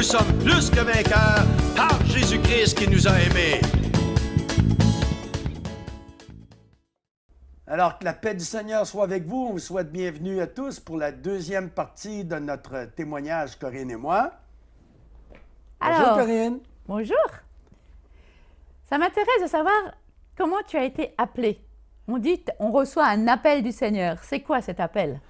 Nous sommes plus que vainqueurs par Jésus-Christ qui nous a aimés. Alors que la paix du Seigneur soit avec vous. On vous souhaite bienvenue à tous pour la deuxième partie de notre témoignage, Corinne et moi. Bonjour Alors, Corinne. Bonjour. Ça m'intéresse de savoir comment tu as été appelé. On dit on reçoit un appel du Seigneur. C'est quoi cet appel?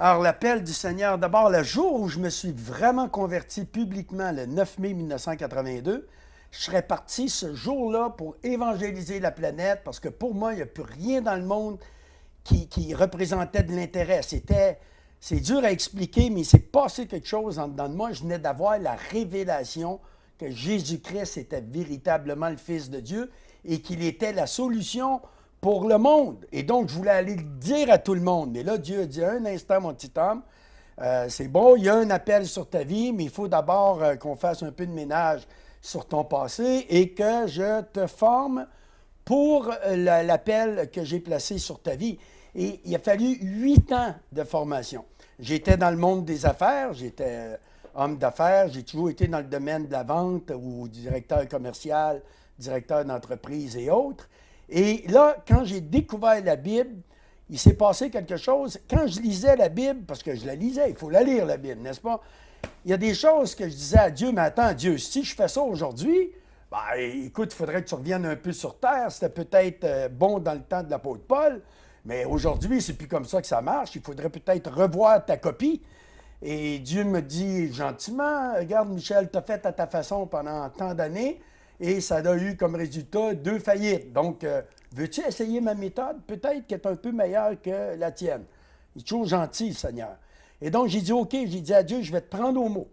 Alors l'appel du Seigneur, d'abord le jour où je me suis vraiment converti publiquement, le 9 mai 1982, je serais parti ce jour-là pour évangéliser la planète parce que pour moi, il n'y a plus rien dans le monde qui représentait de l'intérêt. C'est dur à expliquer, mais il s'est passé quelque chose en dedans de moi. Je venais d'avoir la révélation que Jésus-Christ était véritablement le Fils de Dieu et qu'il était la solution pour le monde. Et donc, je voulais aller le dire à tout le monde. Mais là, Dieu a dit, un instant, mon petit homme, c'est bon, il y a un appel sur ta vie, mais il faut d'abord qu'on fasse un peu de ménage sur ton passé et que je te forme pour l'appel que j'ai placé sur ta vie. Et il a fallu 8 ans de formation. J'étais dans le monde des affaires, j'étais homme d'affaires, j'ai toujours été dans le domaine de la vente ou directeur commercial, directeur d'entreprise et autres. Et là, quand j'ai découvert la Bible, il s'est passé quelque chose. Quand je lisais la Bible, parce que je la lisais, il faut la lire la Bible, n'est-ce pas? Il y a des choses que je disais à Dieu, mais attends, Dieu, si je fais ça aujourd'hui, ben, écoute, il faudrait que tu reviennes un peu sur terre. C'était peut-être bon dans le temps de l'apôtre Paul, mais aujourd'hui, c'est plus comme ça que ça marche. Il faudrait peut-être revoir ta copie. Et Dieu me dit gentiment, regarde, Michel, tu as fait à ta façon pendant tant d'années et ça a eu comme résultat 2 faillites. Donc, veux-tu essayer ma méthode? Peut-être qu'elle est un peu meilleure que la tienne. Il est toujours gentil, le Seigneur. Et donc, j'ai dit, OK, j'ai dit à Dieu, je vais te prendre au mot.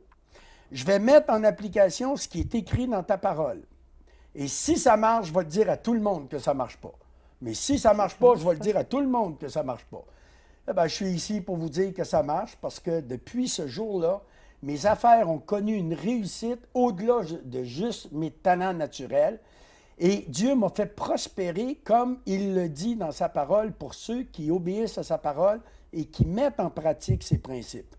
Je vais mettre en application ce qui est écrit dans ta parole. Et si ça marche, je vais te dire à tout le monde que ça ne marche pas. Mais si ça ne marche pas, je vais le dire à tout le monde que ça ne marche pas. Eh bien, je suis ici pour vous dire que ça marche parce que depuis ce jour-là, mes affaires ont connu une réussite au-delà de juste mes talents naturels. Et Dieu m'a fait prospérer comme il le dit dans sa parole pour ceux qui obéissent à sa parole et qui mettent en pratique ses principes.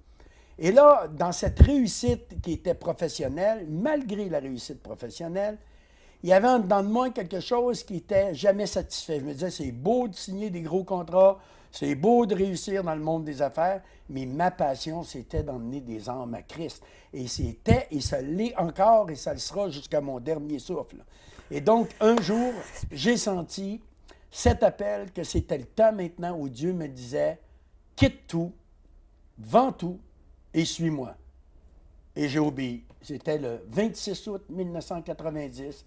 Et là, dans cette réussite qui était professionnelle, malgré la réussite professionnelle, il y avait en dedans de moi quelque chose qui n'était jamais satisfait. Je me disais, c'est beau de signer des gros contrats, c'est beau de réussir dans le monde des affaires, mais ma passion, c'était d'emmener des âmes à Christ. Et c'était, et ça l'est encore, et ça le sera jusqu'à mon dernier souffle. Et donc, un jour, j'ai senti cet appel que c'était le temps maintenant où Dieu me disait, quitte tout, vends tout et suis-moi. Et j'ai obéi. C'était le 26 août 1990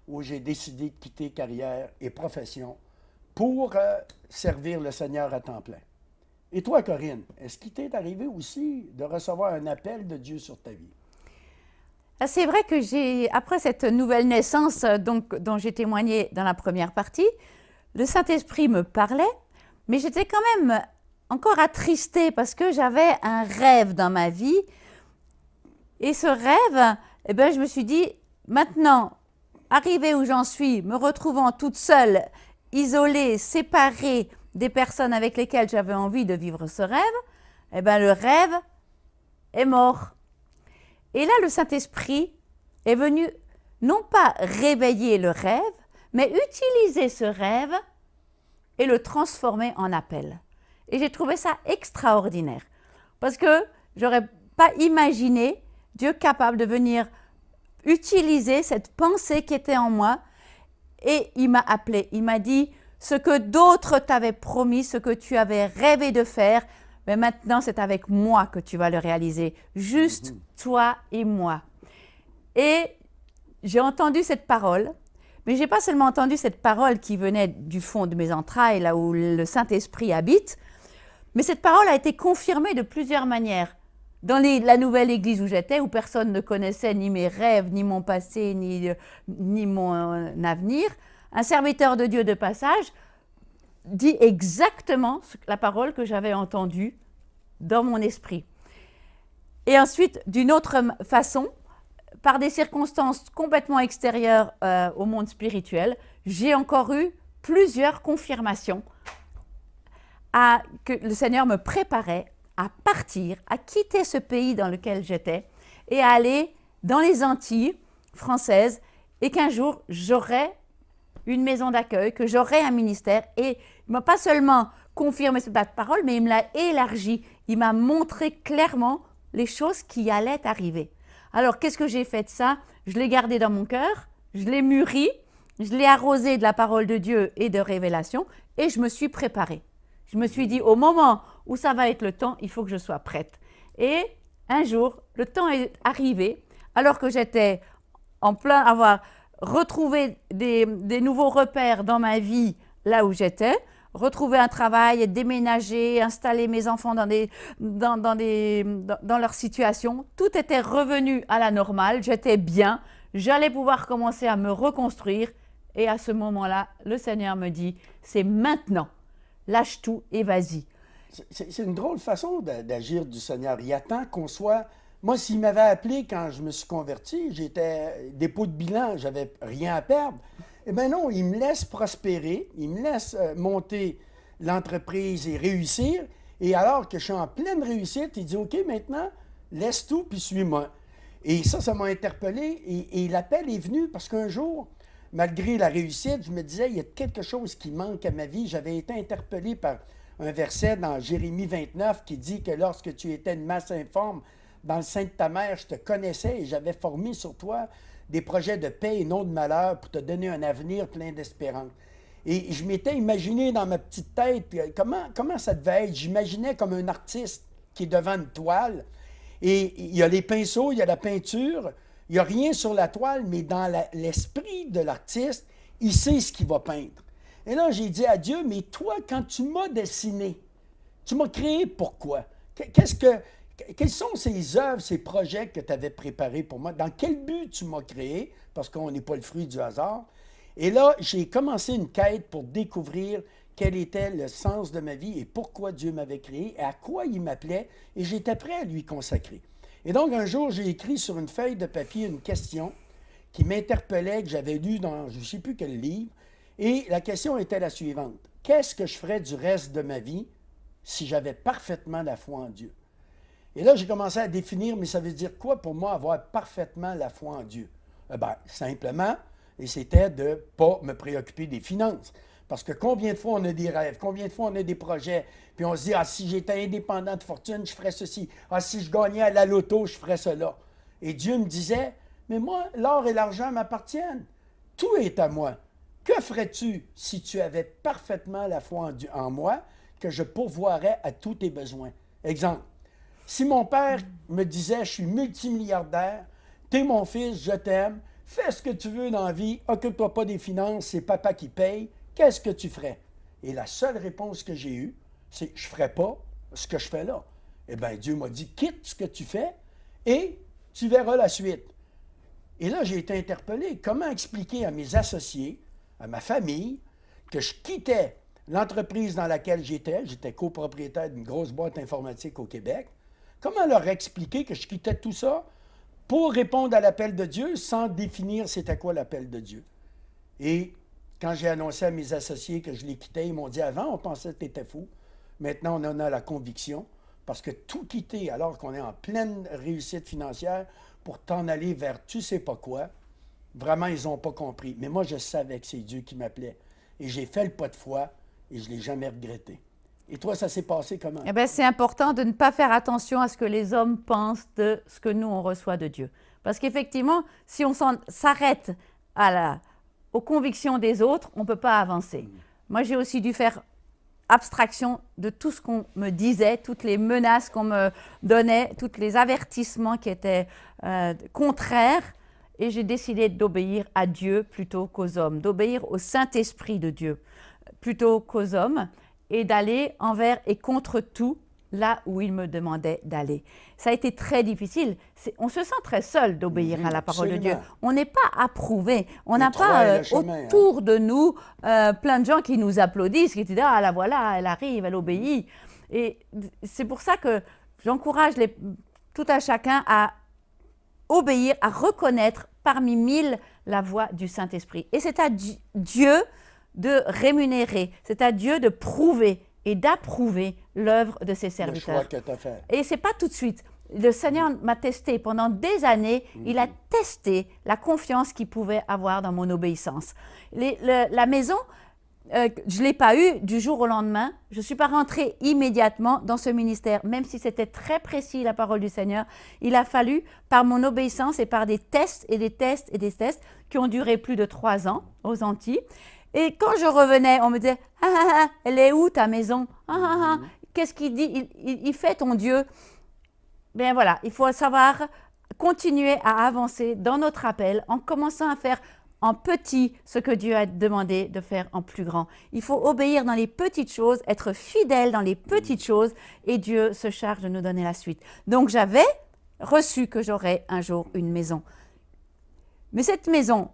où j'ai décidé de quitter carrière et profession pour servir le Seigneur à temps plein. Et toi, Corinne, est-ce qu'il t'est arrivé aussi de recevoir un appel de Dieu sur ta vie? C'est vrai que après cette nouvelle naissance dont j'ai témoigné dans la première partie, le Saint-Esprit me parlait, mais j'étais quand même encore attristée parce que j'avais un rêve dans ma vie. Et ce rêve, eh bien, je me suis dit, maintenant, arrivée où j'en suis, me retrouvant toute seule, isolée, séparée des personnes avec lesquelles j'avais envie de vivre ce rêve, eh bien, le rêve est mort. Et là, le Saint-Esprit est venu non pas réveiller le rêve, mais utiliser ce rêve et le transformer en appel. Et j'ai trouvé ça extraordinaire parce que je n'aurais pas imaginé Dieu capable de venir utiliser cette pensée qui était en moi et il m'a appelé. Il m'a dit ce que d'autres t'avaient promis, ce que tu avais rêvé de faire, mais maintenant c'est avec moi que tu vas le réaliser, juste toi et moi. Et j'ai entendu cette parole, mais je n'ai pas seulement entendu cette parole qui venait du fond de mes entrailles, là où le Saint-Esprit habite, mais cette parole a été confirmée de plusieurs manières. Dans la nouvelle église où j'étais, où personne ne connaissait ni mes rêves, ni mon passé, ni mon avenir, un serviteur de Dieu de passage dit exactement la parole que j'avais entendue dans mon esprit. Et ensuite, d'une autre façon, par des circonstances complètement extérieures au monde spirituel, j'ai encore eu plusieurs confirmations que le Seigneur me préparait à partir, à quitter ce pays dans lequel j'étais et à aller dans les Antilles françaises et qu'un jour, j'aurais une maison d'accueil, que j'aurais un ministère. Et il ne m'a pas seulement confirmé cette parole, mais il me l'a élargi. Il m'a montré clairement les choses qui allaient arriver. Alors, qu'est-ce que j'ai fait de ça? Je l'ai gardé dans mon cœur, je l'ai mûri, je l'ai arrosé de la parole de Dieu et de révélation, et je me suis préparée. Je me suis dit, au moment où ça va être le temps, il faut que je sois prête. Et un jour, le temps est arrivé, alors que j'étais en plein avoir retrouvé des nouveaux repères dans ma vie, là où j'étais, retrouver un travail, déménager, installer mes enfants dans leur situation. Tout était revenu à la normale, j'étais bien, j'allais pouvoir commencer à me reconstruire. Et à ce moment-là, le Seigneur me dit, c'est maintenant, lâche tout et vas-y. C'est une drôle façon d'agir du Seigneur. Il attend qu'on soit... Moi, s'il m'avait appelé quand je me suis converti, j'étais dépôt de bilan, j'avais rien à perdre. Eh bien non, il me laisse prospérer, il me laisse monter l'entreprise et réussir. Et alors que je suis en pleine réussite, il dit, OK, maintenant, laisse tout puis suis-moi. Et ça m'a interpellé. Et l'appel est venu parce qu'un jour, malgré la réussite, je me disais, il y a quelque chose qui manque à ma vie. J'avais été interpellé par un verset dans Jérémie 29 qui dit que lorsque tu étais une masse informe, dans le sein de ta mère, je te connaissais et j'avais formé sur toi des projets de paix et non de malheur pour te donner un avenir plein d'espérance. Et je m'étais imaginé dans ma petite tête comment ça devait être. J'imaginais comme un artiste qui est devant une toile et il y a les pinceaux, il y a la peinture, il n'y a rien sur la toile, mais dans l'esprit de l'artiste, il sait ce qu'il va peindre. Et là, j'ai dit à Dieu, mais toi, quand tu m'as dessiné, tu m'as créé pourquoi? Quelles sont ces œuvres, ces projets que tu avais préparés pour moi? Dans quel but tu m'as créé? Parce qu'on n'est pas le fruit du hasard. Et là, j'ai commencé une quête pour découvrir quel était le sens de ma vie et pourquoi Dieu m'avait créé et à quoi il m'appelait. Et j'étais prêt à lui consacrer. Et donc, un jour, j'ai écrit sur une feuille de papier une question qui m'interpellait, que j'avais lue dans je ne sais plus quel livre. Et la question était la suivante. Qu'est-ce que je ferais du reste de ma vie si j'avais parfaitement la foi en Dieu? Et là, j'ai commencé à définir, mais ça veut dire quoi pour moi avoir parfaitement la foi en Dieu? Simplement, et c'était de ne pas me préoccuper des finances. Parce que combien de fois on a des rêves, combien de fois on a des projets, puis on se dit, si j'étais indépendant de fortune, je ferais ceci. Si je gagnais à la loto, je ferais cela. Et Dieu me disait, mais moi, l'or et l'argent m'appartiennent. Tout est à moi. Que ferais-tu si tu avais parfaitement la foi en moi, que je pourvoirais à tous tes besoins? Exemple. Si mon père me disait, je suis multimilliardaire, t'es mon fils, je t'aime, fais ce que tu veux dans la vie, occupe-toi pas des finances, c'est papa qui paye, qu'est-ce que tu ferais? Et la seule réponse que j'ai eue, c'est, je ne ferais pas ce que je fais là. Eh bien, Dieu m'a dit, quitte ce que tu fais et tu verras la suite. Et là, j'ai été interpellé. Comment expliquer à mes associés, à ma famille, que je quittais l'entreprise dans laquelle j'étais copropriétaire d'une grosse boîte informatique au Québec. Comment leur expliquer que je quittais tout ça pour répondre à l'appel de Dieu sans définir c'était quoi l'appel de Dieu? Et quand j'ai annoncé à mes associés que je les quittais, ils m'ont dit, avant, on pensait que tu étais fou. Maintenant, on en a la conviction, parce que tout quitter alors qu'on est en pleine réussite financière pour t'en aller vers tu sais pas quoi, vraiment, ils n'ont pas compris. Mais moi, je savais que c'est Dieu qui m'appelait. Et j'ai fait le pas de foi et je ne l'ai jamais regretté. Et toi, ça s'est passé comment? Eh bien, c'est important de ne pas faire attention à ce que les hommes pensent de ce que nous, on reçoit de Dieu. Parce qu'effectivement, si on s'arrête aux convictions des autres, on ne peut pas avancer. Moi, j'ai aussi dû faire abstraction de tout ce qu'on me disait, toutes les menaces qu'on me donnait, tous les avertissements qui étaient contraires. Et j'ai décidé d'obéir à Dieu plutôt qu'aux hommes, d'obéir au Saint-Esprit de Dieu plutôt qu'aux hommes, et d'aller envers et contre tout là où il me demandait d'aller. Ça a été très difficile. On se sent très seul d'obéir à la parole de Dieu. On n'est pas approuvé. On n'a pas autour de nous plein de gens qui nous applaudissent, qui disent « Ah, la voilà, elle arrive, elle obéit ». Et c'est pour ça que j'encourage tout à chacun à obéir, à reconnaître parmi mille la voix du Saint-Esprit. Et c'est à Dieu de rémunérer, c'est à Dieu de prouver et d'approuver l'œuvre de ses serviteurs. Le choix que tu as fait. Et ce n'est pas tout de suite. Le Seigneur m'a testé pendant des années. Il a testé la confiance qu'il pouvait avoir dans mon obéissance. La maison, je ne l'ai pas eue du jour au lendemain. Je ne suis pas rentrée immédiatement dans ce ministère, même si c'était très précis la parole du Seigneur. Il a fallu, par mon obéissance et par des tests et des tests et des tests qui ont duré plus de 3 ans aux Antilles. Et quand je revenais, on me disait « Ah, ah, ah, elle est où ta maison? Ah, ah, ah, qu'est-ce qu'il dit? Il fait ton Dieu ?» Bien voilà, il faut savoir continuer à avancer dans notre appel en commençant à faire en petit ce que Dieu a demandé de faire en plus grand. Il faut obéir dans les petites choses, être fidèle dans les petites choses et Dieu se charge de nous donner la suite. Donc j'avais reçu que j'aurais un jour une maison. Mais cette maison,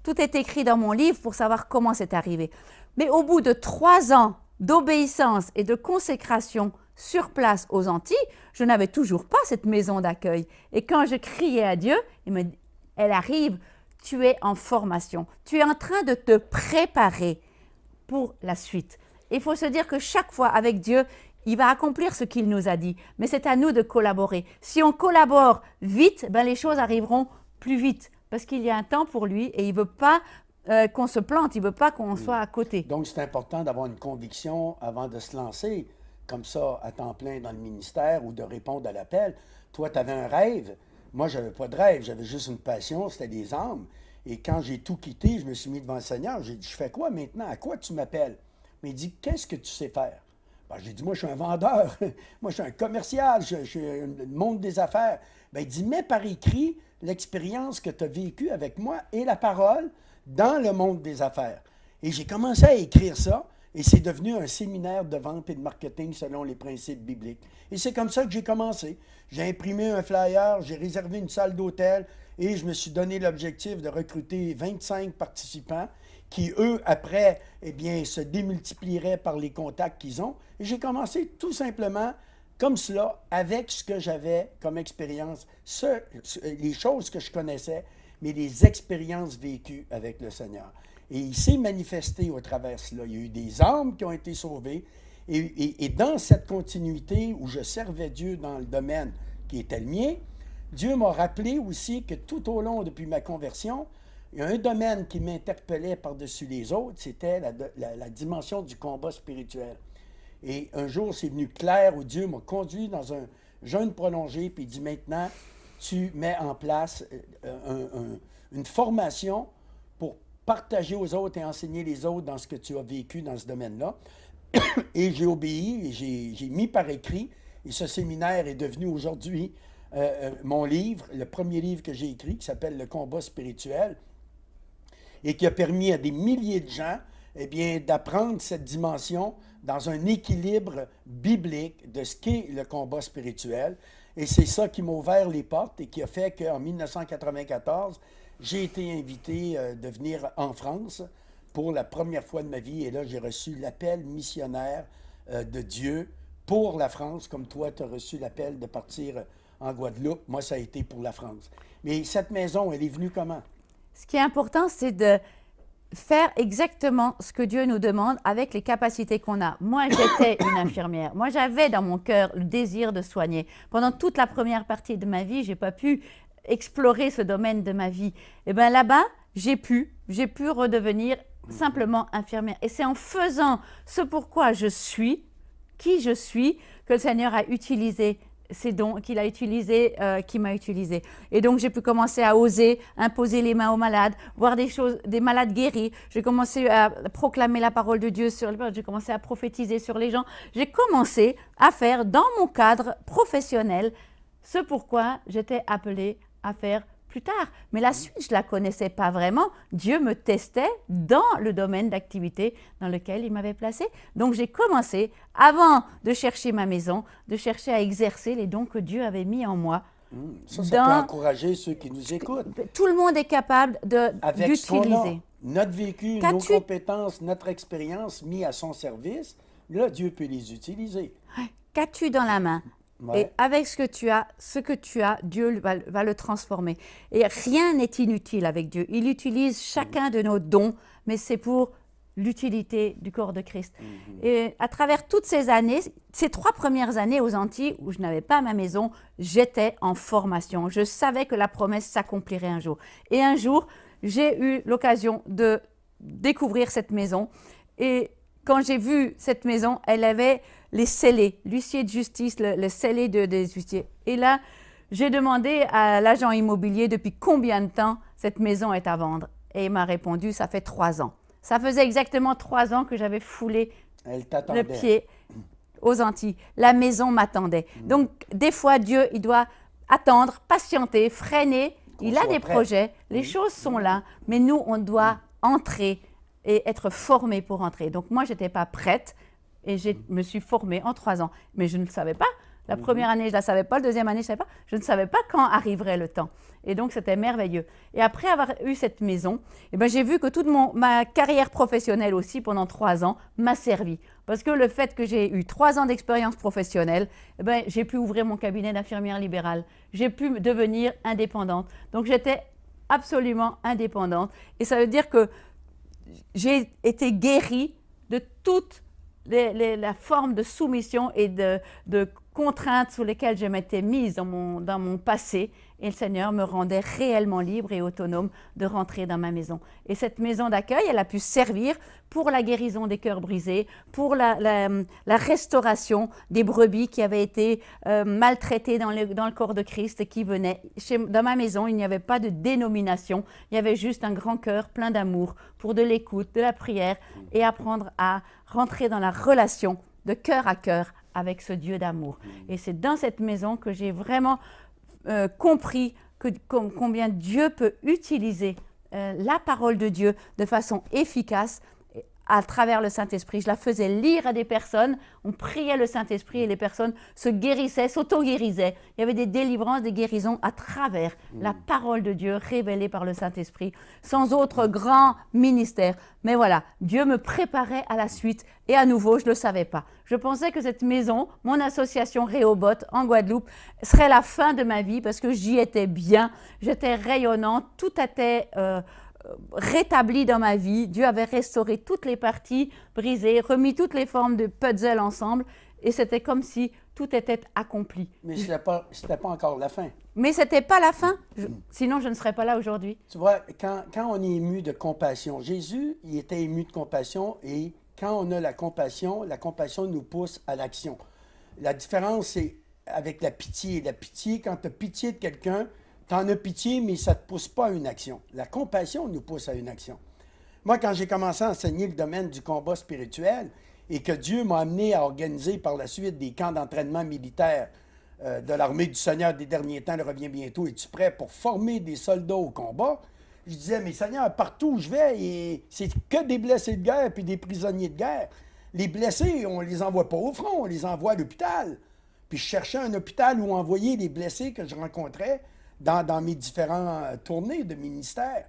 tout est écrit dans mon livre pour savoir comment c'est arrivé. Mais au bout de 3 ans d'obéissance et de consécration sur place aux Antilles, je n'avais toujours pas cette maison d'accueil. Et quand je criais à Dieu, il me dit, elle arrive, tu es en formation, tu es en train de te préparer pour la suite. Il faut se dire que chaque fois avec Dieu, il va accomplir ce qu'il nous a dit, mais c'est à nous de collaborer. Si on collabore vite, ben les choses arriveront plus vite, parce qu'il y a un temps pour lui et il ne veut pas qu'on se plante, il ne veut pas qu'on soit à côté. Donc, c'est important d'avoir une conviction avant de se lancer, comme ça, à temps plein dans le ministère ou de répondre à l'appel. Toi, tu avais un rêve. Moi, je n'avais pas de rêve, j'avais juste une passion, c'était des âmes. Et quand j'ai tout quitté, je me suis mis devant le Seigneur. J'ai dit, je fais quoi maintenant? À quoi tu m'appelles? Mais il dit, qu'est-ce que tu sais faire? Ben, j'ai dit, moi, je suis un vendeur. Moi, je suis un commercial. Je suis le monde des affaires. Ben, il dit, mets par écrit l'expérience que tu as vécue avec moi et la parole dans le monde des affaires. Et j'ai commencé à écrire ça. Et c'est devenu un séminaire de vente et de marketing selon les principes bibliques. Et c'est comme ça que j'ai commencé. J'ai imprimé un flyer, j'ai réservé une salle d'hôtel et je me suis donné l'objectif de recruter 25 participants qui, eux, après, eh bien, se démultiplieraient par les contacts qu'ils ont. Et j'ai commencé tout simplement comme cela, avec ce que j'avais comme expérience, les choses que je connaissais, mais les expériences vécues avec le Seigneur. Et il s'est manifesté au travers de cela. Il y a eu des âmes qui ont été sauvées. Et dans cette continuité où je servais Dieu dans le domaine qui était le mien, Dieu m'a rappelé aussi que tout au long, depuis ma conversion, il y a un domaine qui m'interpellait par-dessus les autres, c'était la dimension du combat spirituel. Et un jour, c'est venu clair où Dieu m'a conduit dans un jeûne prolongé, puis il dit maintenant, tu mets en place une formation pour partager aux autres et enseigner les autres dans ce que tu as vécu dans ce domaine-là. Et j'ai obéi, et j'ai mis par écrit, et ce séminaire est devenu aujourd'hui mon livre, le premier livre que j'ai écrit, qui s'appelle « Le combat spirituel », et qui a permis à des milliers de gens eh bien, d'apprendre cette dimension dans un équilibre biblique de ce qu'est le combat spirituel. Et c'est ça qui m'a ouvert les portes et qui a fait qu'en 1994, j'ai été invité de venir en France pour la première fois de ma vie. Et là, j'ai reçu l'appel missionnaire de Dieu pour la France, comme toi, tu as reçu l'appel de partir en Guadeloupe. Moi, ça a été pour la France. Mais cette maison, elle est venue comment? Ce qui est important, c'est de faire exactement ce que Dieu nous demande avec les capacités qu'on a. Moi, j'étais une infirmière. Moi, j'avais dans mon cœur le désir de soigner. Pendant toute la première partie de ma vie, je n'ai pas pu explorer ce domaine de ma vie. Et bien là-bas, j'ai pu redevenir simplement infirmière. Et c'est en faisant ce pourquoi je suis, qui je suis, que le Seigneur a utilisé ces dons qu'il m'a utilisé. Et donc, j'ai pu commencer à oser imposer les mains aux malades, voir des malades guéris. J'ai commencé à proclamer la parole de Dieu j'ai commencé à prophétiser sur les gens. J'ai commencé à faire dans mon cadre professionnel ce pourquoi j'étais appelée à faire plus tard. Mais la suite, je ne la connaissais pas vraiment. Dieu me testait dans le domaine d'activité dans lequel il m'avait placé. Donc, j'ai commencé, avant de chercher ma maison, de chercher à exercer les dons que Dieu avait mis en moi. Ça peut encourager ceux qui nous écoutent. Tout le monde est capable d'utiliser. Notre vécu, nos compétences, notre expérience mis à son service, là, Dieu peut les utiliser. Qu'as-tu dans la main? Ouais. Et avec ce que tu as, Dieu va le transformer. Et rien n'est inutile avec Dieu. Il utilise chacun de nos dons, mais c'est pour l'utilité du corps de Christ. Et à travers toutes ces années, ces 3 premières années aux Antilles où je n'avais pas ma maison, j'étais en formation. Je savais que la promesse s'accomplirait un jour. Et un jour, j'ai eu l'occasion de découvrir cette maison. Et quand j'ai vu cette maison, elle avait les scellés, l'huissier de justice, le scellé des huissiers. Et là, j'ai demandé à l'agent immobilier depuis combien de temps cette maison est à vendre. Et il m'a répondu, ça fait 3 ans. Ça faisait exactement 3 ans que j'avais foulé le pied aux Antilles. La maison m'attendait. Donc, des fois, Dieu, il doit attendre, patienter, freiner. Il a des projets, les choses sont là, mais nous, on doit entrer et être formés pour entrer. Donc, moi, je n'étais pas prête et je me suis formée en 3 ans. Mais je ne le savais pas. La première année, je ne la savais pas. La deuxième année, je ne savais pas. Je ne savais pas quand arriverait le temps. Et donc, c'était merveilleux. Et après avoir eu cette maison, eh ben, j'ai vu que toute ma carrière professionnelle aussi, pendant 3 ans, m'a servi. Parce que le fait que j'ai eu 3 ans d'expérience professionnelle, eh ben, j'ai pu ouvrir mon cabinet d'infirmière libérale. J'ai pu devenir indépendante. Donc, j'étais absolument indépendante. Et ça veut dire que j'ai été guérie de toute la forme de soumission et de contraintes sous lesquelles je m'étais mise dans mon passé. Et le Seigneur me rendait réellement libre et autonome de rentrer dans ma maison. Et cette maison d'accueil, elle a pu servir pour la guérison des cœurs brisés, pour la restauration des brebis qui avaient été maltraitées dans le corps de Christ et qui venaient. Dans ma maison, il n'y avait pas de dénomination, il y avait juste un grand cœur plein d'amour pour de l'écoute, de la prière et apprendre à rentrer dans la relation de cœur à cœur avec ce Dieu d'amour. Et c'est dans cette maison que j'ai vraiment compris combien Dieu peut utiliser la parole de Dieu de façon efficace à travers le Saint-Esprit. Je la faisais lire à des personnes, on priait le Saint-Esprit et les personnes se guérissaient, s'auto-guérissaient. Il y avait des délivrances, des guérisons à travers la parole de Dieu révélée par le Saint-Esprit, sans autre grand ministère. Mais voilà, Dieu me préparait à la suite et à nouveau, je ne le savais pas. Je pensais que cette maison, mon association Rehoboth en Guadeloupe, serait la fin de ma vie parce que j'y étais bien, j'étais rayonnante, tout était rétabli dans ma vie. Dieu avait restauré toutes les parties brisées, remis toutes les formes de puzzle ensemble et c'était comme si tout était accompli. Mais ce n'était pas encore la fin. Mais ce n'était pas la fin, sinon je ne serais pas là aujourd'hui. Tu vois, quand on est ému de compassion, Jésus, il était ému de compassion et quand on a la compassion nous pousse à l'action. La différence, c'est avec la pitié. La pitié, quand tu as pitié de quelqu'un, tu en as pitié, mais ça ne te pousse pas à une action. La compassion nous pousse à une action. Moi, quand j'ai commencé à enseigner le domaine du combat spirituel et que Dieu m'a amené à organiser par la suite des camps d'entraînement militaire de l'armée du Seigneur des derniers temps, elle revient bientôt, es-tu prêt pour former des soldats au combat? Je disais, mais Seigneur, partout où je vais, c'est que des blessés de guerre puis des prisonniers de guerre. Les blessés, on ne les envoie pas au front, on les envoie à l'hôpital. Puis je cherchais un hôpital où envoyer les blessés que je rencontrais dans mes différentes tournées de ministère.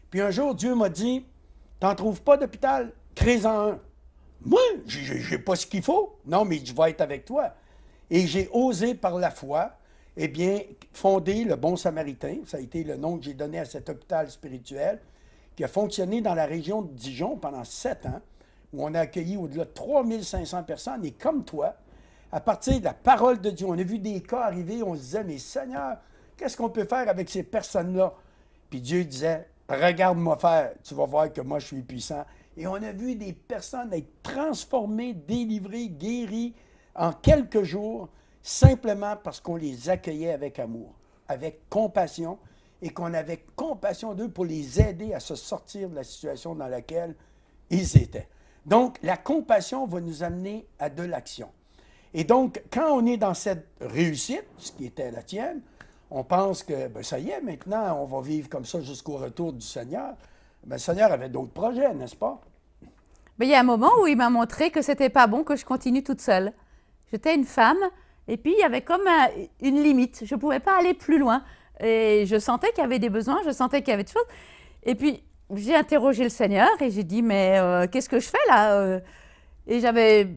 Puis un jour, Dieu m'a dit, t'en trouves pas d'hôpital? Crée-en un. Moi, j'ai pas ce qu'il faut. Non, mais je vais être avec toi. Et j'ai osé par la foi, eh bien, fonder le Bon Samaritain. Ça a été le nom que j'ai donné à cet hôpital spirituel qui a fonctionné dans la région de Dijon pendant 7 ans, où on a accueilli au-delà de 3500 personnes. Et comme toi, à partir de la parole de Dieu, on a vu des cas arriver, on se disait, mais Seigneur, qu'est-ce qu'on peut faire avec ces personnes-là? Puis Dieu disait, regarde-moi faire, tu vas voir que moi je suis puissant. Et on a vu des personnes être transformées, délivrées, guéries en quelques jours, simplement parce qu'on les accueillait avec amour, avec compassion, et qu'on avait compassion d'eux pour les aider à se sortir de la situation dans laquelle ils étaient. Donc, la compassion va nous amener à de l'action. Et donc, quand on est dans cette réussite, ce qui était la tienne, on pense que, ben, ça y est, maintenant, on va vivre comme ça jusqu'au retour du Seigneur. Ben, le Seigneur avait d'autres projets, n'est-ce pas? Mais il y a un moment où il m'a montré que c'était pas bon que je continue toute seule. J'étais une femme, et puis il y avait comme une limite. Je ne pouvais pas aller plus loin. Et je sentais qu'il y avait des besoins, je sentais qu'il y avait des choses. Et puis, j'ai interrogé le Seigneur et j'ai dit, mais qu'est-ce que je fais là? Et j'avais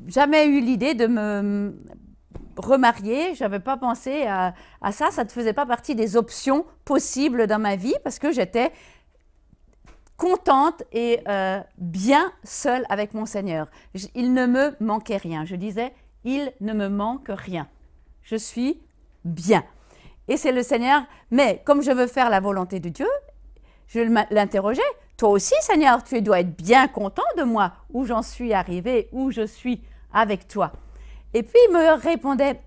jamais eu l'idée de me remarier, je n'avais pas pensé à ça ne faisait pas partie des options possibles dans ma vie parce que j'étais contente et bien seule avec mon Seigneur. Il ne me manquait rien. Je disais, il ne me manque rien. Je suis bien. Et c'est le Seigneur, mais comme je veux faire la volonté de Dieu, je l'interrogeais. Toi aussi, Seigneur, tu dois être bien content de moi, où j'en suis arrivé, où je suis avec toi. Et puis il me répondait,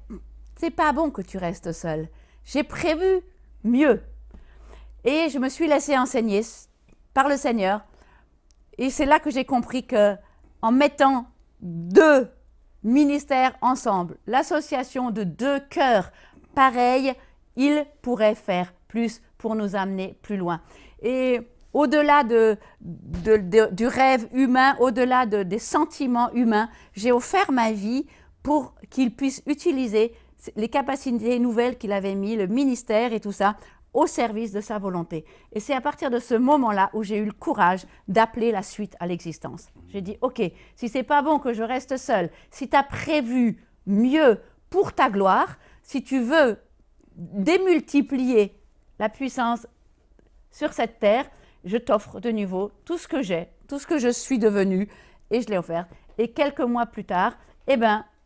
c'est pas bon que tu restes seul. J'ai prévu mieux. Et je me suis laissée enseigner par le Seigneur. Et c'est là que j'ai compris que en mettant deux ministères ensemble, l'association de deux cœurs pareils, ils pourraient faire plus pour nous amener plus loin. Et au-delà du rêve humain, au-delà des sentiments humains, j'ai offert ma vie pour qu'ils puissent utiliser les capacités nouvelles qu'il avait mis, le ministère et tout ça, au service de sa volonté. Et c'est à partir de ce moment-là où j'ai eu le courage d'appeler la suite à l'existence. J'ai dit, OK, si c'est pas bon que je reste seule, si tu as prévu mieux pour ta gloire, si tu veux démultiplier la puissance sur cette terre, je t'offre de nouveau tout ce que j'ai, tout ce que je suis devenue, et je l'ai offert. Et quelques mois plus tard,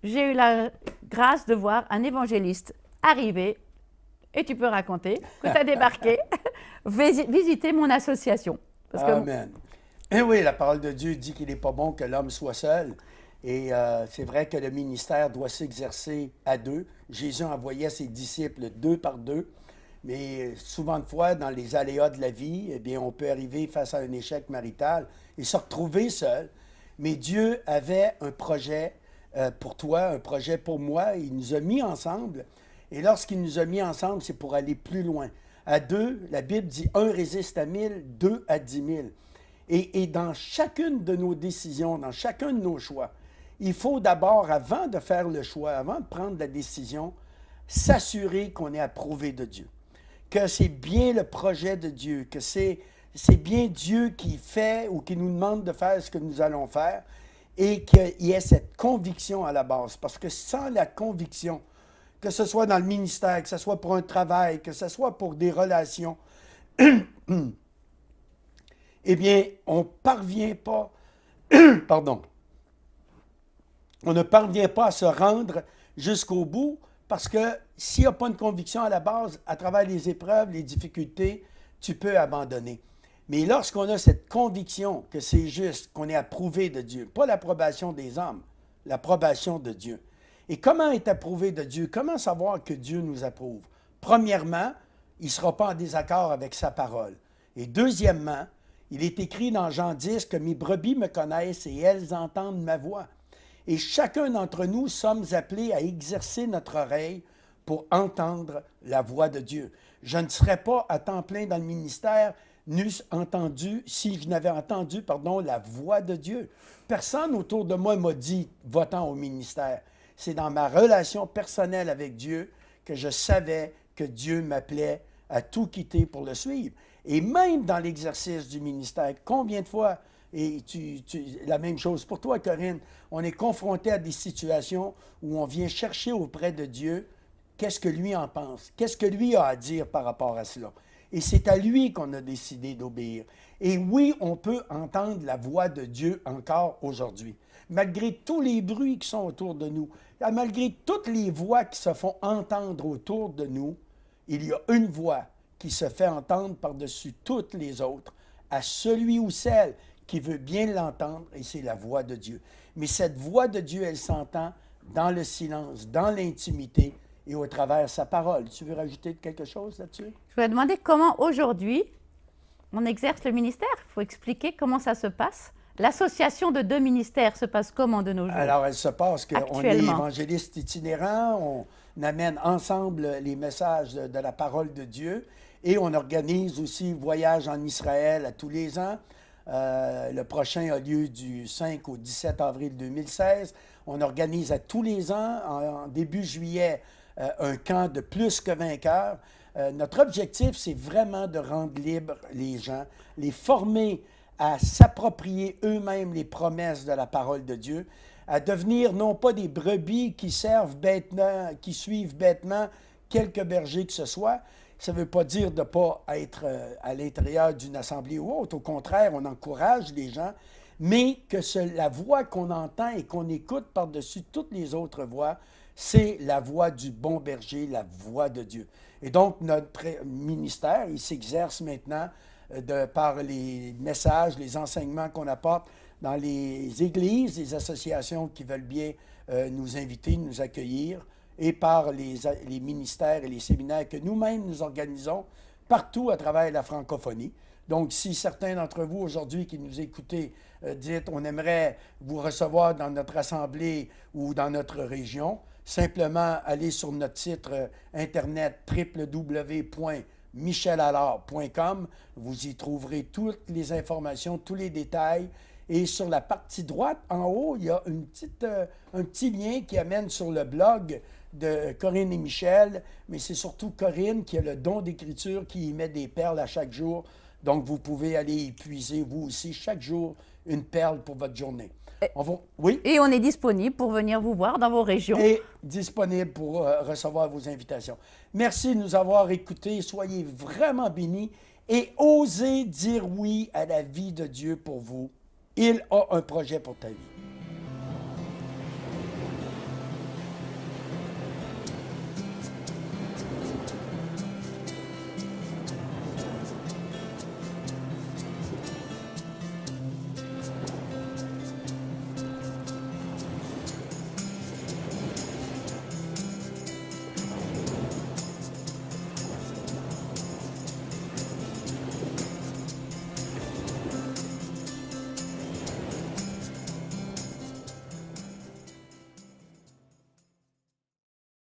j'ai eu la grâce de voir un évangéliste arriver, et tu peux raconter que tu as débarqué, visiter mon association. Parce Amen. Et oui, la parole de Dieu dit qu'il n'est pas bon que l'homme soit seul. Et c'est vrai que le ministère doit s'exercer à deux. Jésus envoyait ses disciples deux par deux. Mais souvent de fois, dans les aléas de la vie, eh bien, on peut arriver face à un échec marital et se retrouver seul. Mais Dieu avait un projet pour toi, un projet pour moi. Il nous a mis ensemble. Et lorsqu'il nous a mis ensemble, c'est pour aller plus loin. À deux, la Bible dit 1 résiste à 1000, 2 à 10 000. Et dans chacune de nos décisions, dans chacun de nos choix, il faut d'abord, avant de faire le choix, avant de prendre la décision, s'assurer qu'on est approuvé de Dieu. Que c'est bien le projet de Dieu, que c'est bien Dieu qui fait ou qui nous demande de faire ce que nous allons faire et qu'il y ait cette conviction à la base. Parce que sans la conviction, que ce soit dans le ministère, que ce soit pour un travail, que ce soit pour des relations, eh bien, on ne parvient pas, pardon, on ne parvient pas à se rendre jusqu'au bout parce que s'il n'y a pas une conviction à la base, à travers les épreuves, les difficultés, tu peux abandonner. Mais lorsqu'on a cette conviction que c'est juste, qu'on est approuvé de Dieu, pas l'approbation des hommes, l'approbation de Dieu. Et comment être approuvé de Dieu? Comment savoir que Dieu nous approuve? Premièrement, il ne sera pas en désaccord avec sa parole. Et deuxièmement, il est écrit dans Jean 10 que mes brebis me connaissent et elles entendent ma voix. Et chacun d'entre nous sommes appelés à exercer notre oreille pour entendre la voix de Dieu. Je ne serais pas à temps plein dans le ministère n'eusse entendu, si je n'avais entendu, la voix de Dieu. Personne autour de moi m'a dit « va-t'en au ministère ». C'est dans ma relation personnelle avec Dieu que je savais que Dieu m'appelait à tout quitter pour le suivre. Et même dans l'exercice du ministère, combien de fois, et la même chose pour toi, Corinne, on est confronté à des situations où on vient chercher auprès de Dieu qu'est-ce que lui en pense, qu'est-ce que lui a à dire par rapport à cela. Et c'est à lui qu'on a décidé d'obéir. Et oui, on peut entendre la voix de Dieu encore aujourd'hui. Malgré tous les bruits qui sont autour de nous, malgré toutes les voix qui se font entendre autour de nous, il y a une voix qui se fait entendre par-dessus toutes les autres, à celui ou celle qui veut bien l'entendre, et c'est la voix de Dieu. Mais cette voix de Dieu, elle s'entend dans le silence, dans l'intimité et au travers sa parole. Tu veux rajouter quelque chose là-dessus? Je voulais demander comment aujourd'hui on exerce le ministère. Il faut expliquer comment ça se passe. L'association de deux ministères se passe comment de nos jours? Alors, elle se passe qu'on est évangéliste itinérant, on amène ensemble les messages de la parole de Dieu et on organise aussi voyage en Israël à tous les ans. Le prochain a lieu du 5 au 17 avril 2016. On organise à tous les ans, en début juillet, un camp de plus que vainqueurs. Notre objectif, c'est vraiment de rendre libres les gens, les former à s'approprier eux-mêmes les promesses de la parole de Dieu, à devenir non pas des brebis qui servent bêtement, qui suivent bêtement quelque berger que ce soit. ça ne veut pas dire de ne pas être à l'intérieur d'une assemblée ou autre. Au contraire, on encourage les gens, mais que la voix qu'on entend et qu'on écoute par-dessus toutes les autres voix, c'est la voix du bon berger, la voix de Dieu. Et donc, notre ministère, il s'exerce maintenant par les messages, les enseignements qu'on apporte dans les églises, les associations qui veulent bien nous inviter, nous accueillir, et par les ministères et les séminaires que nous-mêmes nous organisons partout à travers la francophonie. Donc, si certains d'entre vous aujourd'hui qui nous écoutez dites on aimerait vous recevoir dans notre assemblée ou dans notre région, simplement allez sur notre site internet www.michelallard.com. Vous y trouverez toutes les informations, tous les détails. Et sur la partie droite, en haut, il y a un petit lien qui amène sur le blog de Corinne et Michel, mais c'est surtout Corinne qui a le don d'écriture, qui y met des perles à chaque jour. Donc, vous pouvez aller y puiser, vous aussi, chaque jour, une perle pour votre journée. Oui? Et on est disponible pour venir vous voir dans vos régions. Et disponible pour recevoir vos invitations. Merci de nous avoir écoutés. Soyez vraiment bénis et osez dire oui à la vie de Dieu pour vous. Il a un projet pour ta vie.